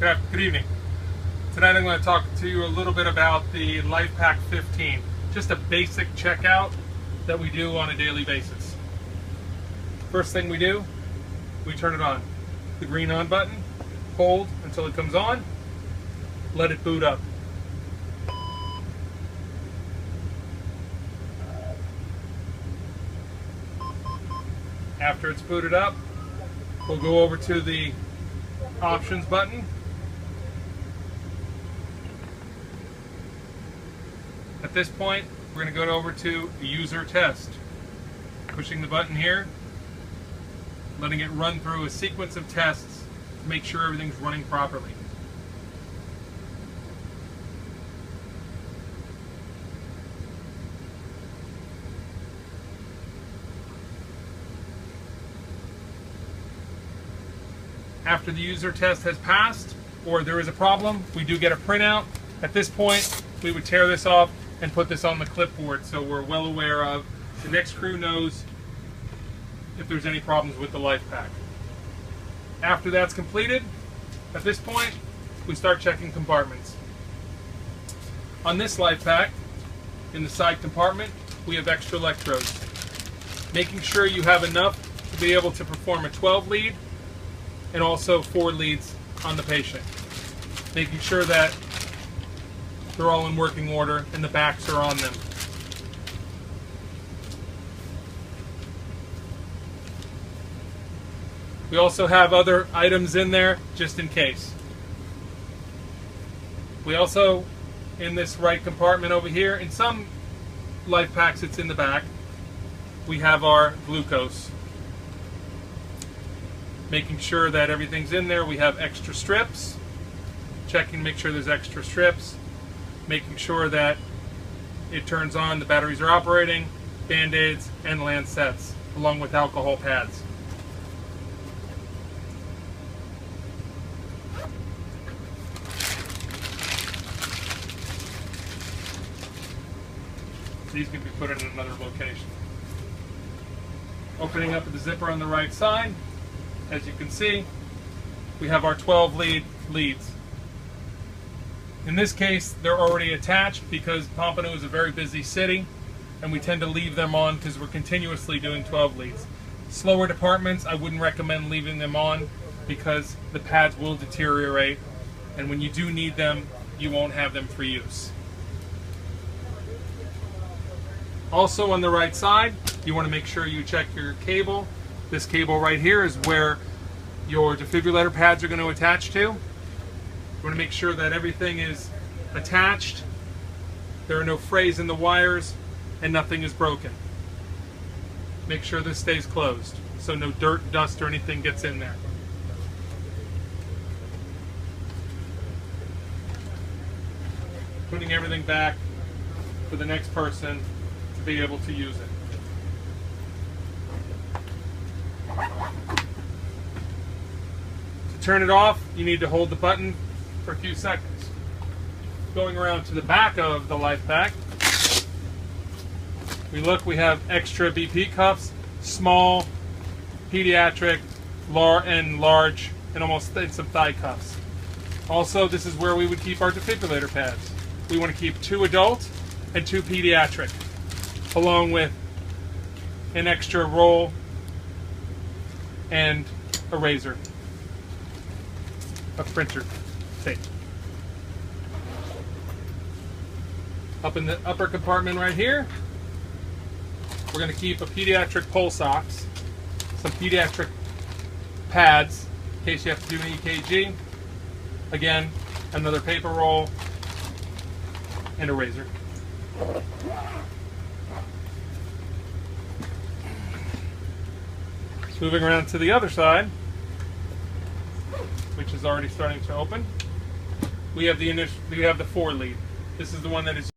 Good evening. Tonight I'm going to talk to you a little bit about the LifePak 15. Just a basic checkout that we do on a daily basis. First thing we do, we turn it on. The green on button, hold until it comes on, let it boot up. After it's booted up, we'll go over to the options button. At this point, we're going to go over to user test. Pushing the button here, letting it run through a sequence of tests to make sure everything's running properly. After the user test has passed, or there is a problem, we do get a printout. At this point, we would tear this off and put this on the clipboard so we're well aware of. The next crew knows if there's any problems with the LifePak. After that's completed, at this point, we start checking compartments. On this LifePak, in the side compartment, we have extra electrodes. Making sure you have enough to be able to perform a 12 lead and also 4 leads on the patient. Making sure that they're all in working order and the backs are on them. We also have other items in there just in case. We also, in this right compartment over here, in some LifePaks it's in the back, we have our glucose. Making sure that everything's in there, we have extra strips. Checking to make sure there's extra strips. Making sure that it turns on, the batteries are operating, Band-Aids, and Lancets, along with alcohol pads. These can be put in another location. Opening up the zipper on the right side, as you can see, we have our 12 leads. In this case, they're already attached because Pompano is a very busy city, and we tend to leave them on because we're continuously doing 12 leads. Slower departments, I wouldn't recommend leaving them on because the pads will deteriorate, and when you do need them, you won't have them for use. Also on the right side, you want to make sure you check your cable. This cable right here is where your defibrillator pads are going to attach to. You want to make sure that everything is attached, there are no frays in the wires, and nothing is broken. Make sure this stays closed so no dirt, dust, or anything gets in there. Putting everything back for the next person to be able to use it. To turn it off, you need to hold the button for a few seconds. Going around to the back of the LifePak, we have extra BP cuffs, small, pediatric, large, and almost some thigh cuffs. Also, this is where we would keep our defibrillator pads. We want to keep 2 adult and 2 pediatric, along with an extra roll and a razor, a printer tape. Up in the upper compartment right here, we're going to keep a pediatric pulse ox, some pediatric pads in case you have to do an EKG, again, another paper roll, and a razor. Moving around to the other side, which is already starting to open, we have the 4 lead. This is the one that is